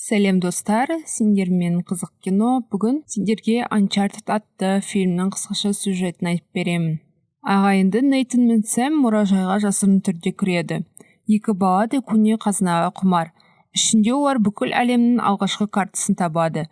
Сәлем достар, сендермен қызық кино. Бүгін сендерге Uncharted атты фильмнің қысқаша сюжетін айтып беремін. Ағайынды Нейтан мен Сэм мұражайға жасырын түрде кіреді. Екі бала да көне қазынаға құмар. Ішінде олар бүкіл әлемнің алғашқы картасын табады.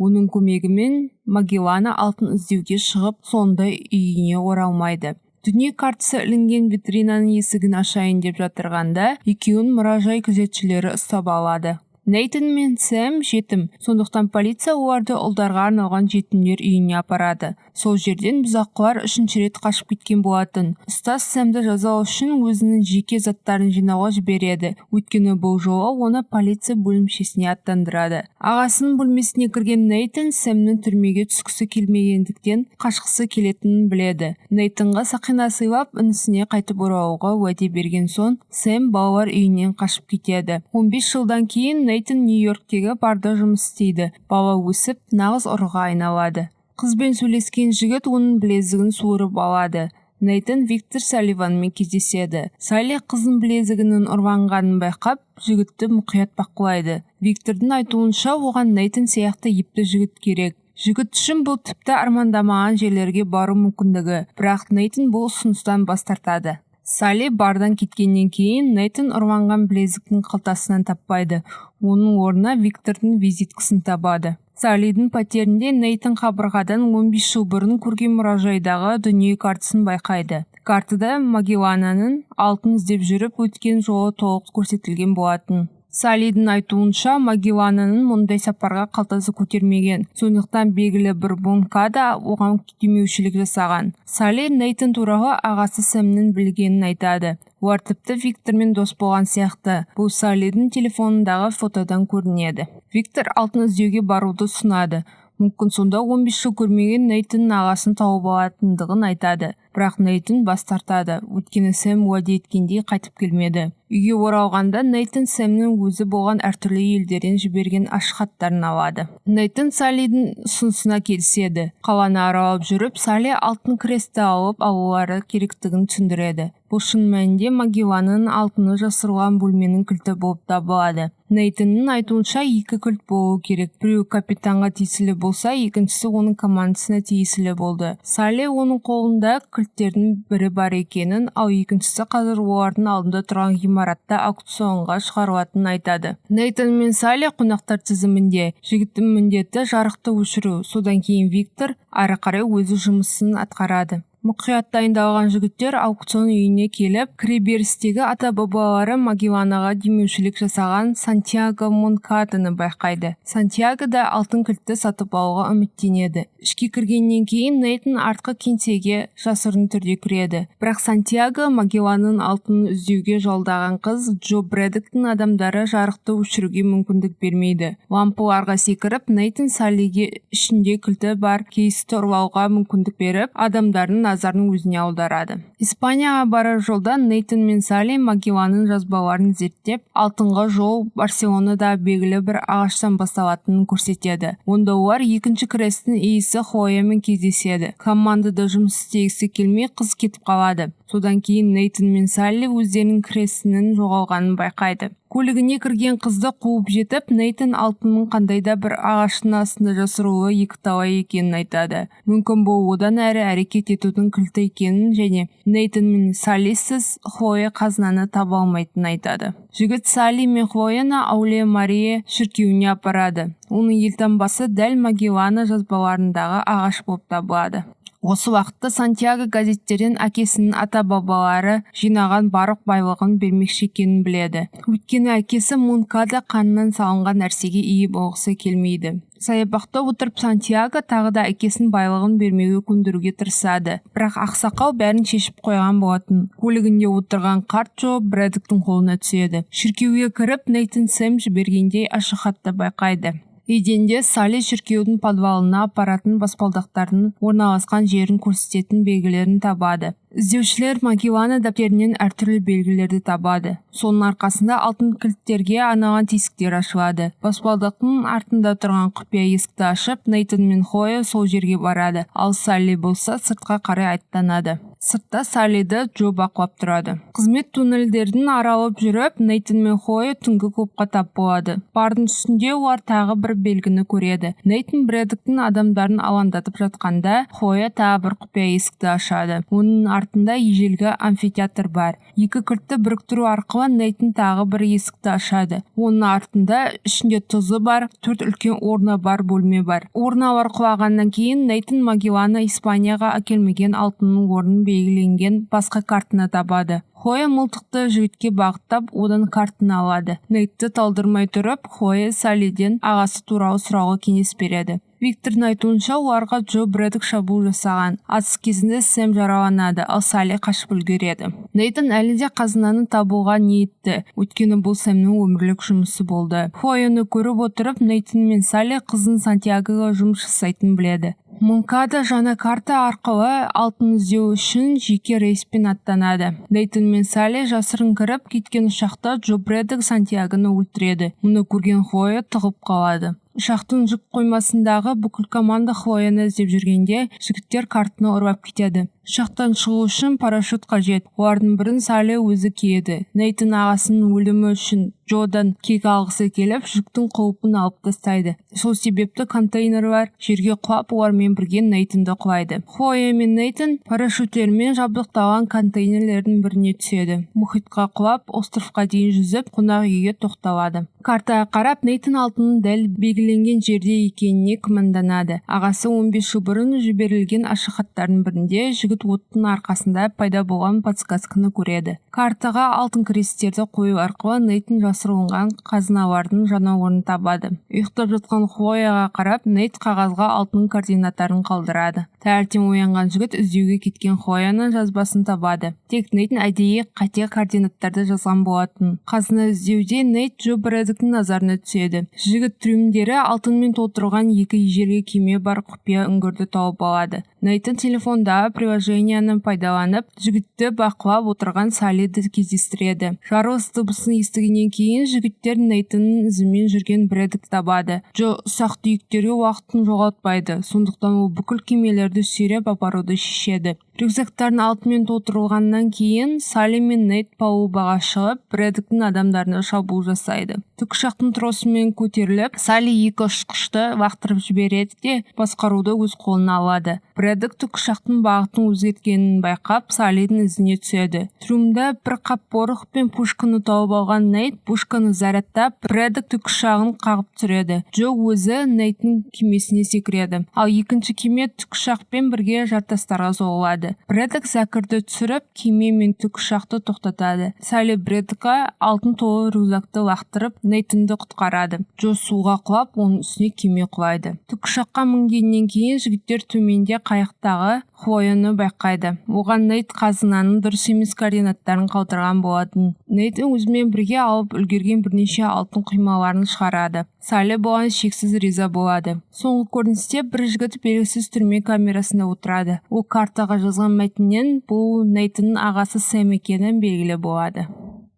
Оның көмегімен Магелланы алтын іздеуге шығып, сонда үйіне оралмайды. Дүние картасы ілінген витринаның есігін ашайын деп жатырғанда, екеуін мұражай күзетшілері ұстап алады. Нейтан мен Сэм жетім, сондықтан полиция оларды ұлдарға арналған жетімдер үйіне апарады. Сол жерден бұзақылар үшінші рет қашып кеткен болатын. Ұстаз Сэмді жазалау үшін өзінің жеке заттарын жинауға жібереді. Өйткені бұл жолы оны полиция бөлімшесіне аттандырады. Ағасының бөлмесіне кірген Нейтан Сэмнің түрмеге түскісі келмегендіктен қашқысы келетінін біледі. Нейтанға сақина сыйлап, інісіне қайтып оралуға уәде берген соң, Сэм балалар үйінен қашып кетеді. 15 жылдан кейін Нейтан Нью-Йорктегі барда жұмыс істейді. Бала өсіп, нағыз ұрыға айналады. Қызбен сөйлескен жігіт оның білезігін суырып алады. Нейтан Виктор Салливанмен кездеседі. Салли қыздың білезігінің ұрланғанын байқап, жігітті мұқият бақылайды. Виктордың айтуынша, оған Нейтан сияқты епті жігіт керек. Жігіт үшін бұл тіпті армандамаған жерлерге бару мүмкіндігі, бірақ Нейтан бұл ұсыныстан бас тартады. Салли бардан кеткеннен кейін Нейтан ұрланған білезіктің қалтасынан таппайды. Оның орнына Виктордың визиткасын табады. Саллидің пәтерінде Нейтан қабырғадан 15 жыл бұрын көрген мұражайдағы дүние картасын байқайды. Картада Магелланың алтын іздеп жүріп өткен жолы толық көрсетілген болатын. Саллидің айтуынша, Магелланың мұндай сапарға қалтасы көтермеген, сондықтан белгілі бір бонкада оған демеушілік жасаған. Салли Нейтан туралы ағасы Сэмнің білгенін айтады. Олар тіпті Виктормен дос болған сияқты. Бұл Саллидің телефонындағы фотодан көрінеді. Виктор алтын іздеуге баруды ұсынады. Мүмкін сонда 15 жыл көрмеген Нейтанның ағасын тауып алатындығын айтады. Бірақ Нейтан бас тартады, өйткені Сэм уәде еткендей қайтып келмеді. Үйге оралғанда Нейтан Сэмнің өзі болған әртүрлі елдерден жіберген ашық хаттарын алады. Нейтан Саллидің ұсынысына келіседі. Қаланы аралап жүріп, Салли алтын кресті алып алулары керектігін түсіндіреді. Бұл шын мәнінде Магелланың алтыны жасырылған бөлменің кілті болып табылады. Нейтанның айтуынша екі кілт болуы керек. Біреу капитанға тиесілі болса, екіншісі оның командасына тиесілі болды. Салли оның қолында кілттердің бірі бар екенін, ал екіншісі қазір олардың алдында тұрған ғимаратта аукционға шығарылатынын айтады. Нейтан мен Салли қонақтар тізімінде. Жігіттің міндеті жарықты өшіру. Содан кейін Виктор ары қарай өзі жұмысын атқарады. Мұқият дайындалған жігіттер аукцион үйіне келіп, кіреберістегі ата-бабалары Магелланаға демеушілік жасаған Сантьяго Монкадоны байқайды. Сантьяго да алтын кілтті сатып алуға үміттенеді. Ішке кіргеннен кейін Нейтан артқы кеңсеге жасырын түрде кіреді. Бірақ Сантьяго Магелланың алтынын іздеуге жолдаған қыз Джо Брэддоктың адамдары жарықты өшіруге мүмкіндік бермейді. Лампыларға секіріп, Нейтан Саллиге ішінде кілті бар кейсті ұрлауға мүмкіндік беріп, адамдардың назарын өзіне аударады. Испанияға барар жолда Нейтан мен Салли Магелланың жазбаларын зерттеп, алтынға жол Барселонада белгілі бір ағаштан басталатынын көрсетеді. Онда олар екінші крестің иесі Хлоямен кездеседі. Командада жұмыс істегісі келмей қыз кетіп қалады. Содан кейін Нейтан мен Салли өздерінің крестінің жоғалғанын байқайды. Көлігіне кірген қызды қуып жетіп, Нейтан алтынның қандайда бір ағаштың астында жасырулы екіталай екенін айтады. Мүмкін бұл одан әрі әрекет етудің кілті екенін және Нейтан мен Саллисіз Хлоя қазынаны таба алмайтынын айтады. Жігіт Салли мен Хлояны Ауле Мария шіркеуіне апарады. Оның елтаңбасы дәл Магеллана жазбаларындағы ағаш болып табылады. Осы уақытта Сантьяго газеттерден әкесінің ата-бабалары жинаған барлық байлығын бермекші екенін біледі. Өйткені әкесі Монкада қанынан салынған нәрсеге ие болғысы келмейді. Саябақта отырып Сантьяго тағы да әкесінің байлығын бермеуге көндіруге тырысады. Бірақ ақсақал бәрін шешіп қойған болатын. Көлігінде отырған қарт Джо Брэддоктың қолына түседі. Шіркеуге кіріп, Нейтан Сэм жібергендей ашық хатты байқайды. Еденде Салли шіркеудің подвалына апаратын баспалдақтардың орналасқан жерін көрсететін белгілерін табады. Іздеушілер Магеллана дәптерінен әртүрлі белгілерді табады. Соның арқасында алтын кілттерге арналған тесіктер ашылады. Баспалдақтың артында тұрған құпия есікті ашып, Нейтан мен Хлоя сол жерге барады, ал Салли болса сыртқа қарай аттанады. Сыртта Саллиді Джо бақылап тұрады. Қызмет туннельдерін аралап жүріп, Нейтан мен Хойя түнгі клубқа тап болады. Бардың үстінде олар тағы бір белгіні көреді. Нейтан Брэддоктың адамдарын алаңдатып жатқанда, Хойя тағы бір құпия есікті ашады. Оның артында ежелгі амфитеатр бар. Екі кілтті біріктіру арқылы Нейтан тағы бір есікті ашады. Оның артында ішінде тұзы бар, 4 үлкен орны бар бөлме бар. Орналар құлағаннан кейін Нейтан Магелланы Испанияға әкелмеген алтынның орнын белгіленген басқа картаны табады. Хойя мылтықты жігітке бағыттап, одан картаны алады. Нейтті талдырмай тұрып, Хойя Саллиден ағасы туралы сұрауға кеңес береді. Виктордың айтуынша, оларға Джо Брэддок шабуыл жасаған. Атыс кезінде Сэм жараланады, ал Салли қашып үлгереді. Нейтан әлі де қазынаны табуға ниетті, өйткені бұл Сэмнің өмірлік жұмысы болды. Хойяны көріп отырып, Нейтан мен Салли қызын Сантьягоға жұмыс жасайтынын біледі. Монкада жаңа карта арқылы алтын іздеу үшін жеке рейспен аттанады. Нейтан мен Салли жасырын кіріп кеткен ұшақта Джо Брэддок Сантьягоны өлтіреді. Мұны көрген Хойя тығып қалады. Ұшақтың жүк қоймасындағы бүкіл команда Хойяны іздеп жүргенде, жігіттер картаны ұрлап кетеді. Ұшақтан шығу үшін парашют қажет. Олардың бірін Салли өзі киеді. Нейтан ағасының өлімі үшін Джодан кек алғысы келіп, жүктің құлпын алып тастайды. Сол себепті контейнерлер жерге құлап, олармен бірге Нейтанды құлайды. Хойя мен Нейтан парашюттермен жабдықталған контейнерлердің біріне түседі. Мұхитқа құлап, островқа дейін жүзіп, қонақ үйге тоқталады. Картаға қарап, Нейтан алтынның дәл белгіленген жерде екеніне күмәнданады. Ағасы 15 жыл бұрын жіберілген ашық хаттардың бірінде жігіт оттың арқасында пайда болған подсказканы көреді. Картаға алтын крестерді қою арқылы Нейтан жасырылған қазыналардың жаңа орнын табады. Ұйықтап жатқан Хойяға қарап, Нейт қағазға алтын координаттарын қалдырады. Таңертең оянған жігіт іздеуге кеткен Хойяның жазбасын табады. Тек Нейтан әдейі қате координаттарды жазған болатын. Қазына іздеуде Нейт Джо Брэддоктың назарына түседі. Жігіт трюмдері алтынмен толтырылған екі ежелгі кеме бар құпия үңгірді тауып алады. Нейтан телефондағы приложенияны пайдаланып, жігітті бақылап отырған Саллиді кездестіреді. Жарылыс дыбысын естігеннен кейін жігіттер Нейтанның ізімен жүрген Брэддокты табады. Джо ұсақ түйектерге уақытын жоғалтпайды, сондықтан ол бүкіл кемелерді сүйреп апаруды шешеді. Рюкзактарын алтынмен толтырылғаннан кейін Салли мен Нейт палубаға шығып, Брэддоктың адамдарына шабуыл жасайды. Тікұшақтың тросымен көтеріліп, Салли екі ұшқышты лақтырып жібереді де басқаруды өз қолына алады. Брэддок тікұшақтың бағытын өзгерткенін байқап, Саллидің ізіне түседі. Трюмда бір қап порох пен пушканы тауып алған Нейт пушканы зарядтап, Брэддок тікұшағын қағып түсіреді. Джо өзі Нейттің кемесіне секіреді, ал екінші кеме тікұшақпен бірге жартастарға соғылады. Брэддок зәкірді түсіріп, кеме мен тікұшақты тоқтатады. Салли Брэддокқа алтын толы рюкзакты лақтырып, Нейтанды құтқарады. Джо суға құлап, оның үстіне кеме құлайды. Тікұшаққа мінгеннен кейін жігіттер төменде қайықтағы Хойяны байқайды. Оған Нейт қазынаның дұрыс емес координаттарын қалдырған болатын. Нейтан өзімен бірге алып үлгерген бірнеше алтын құймаларын шығарады. Салли бұған шексіз риза болады. Соңғы көріністе бір жігіт белгісіз түрме камерасында отырады. Ол картаға жазған мәтіннен бұл Нейтанның ағасы Сэм екені белгілі болады.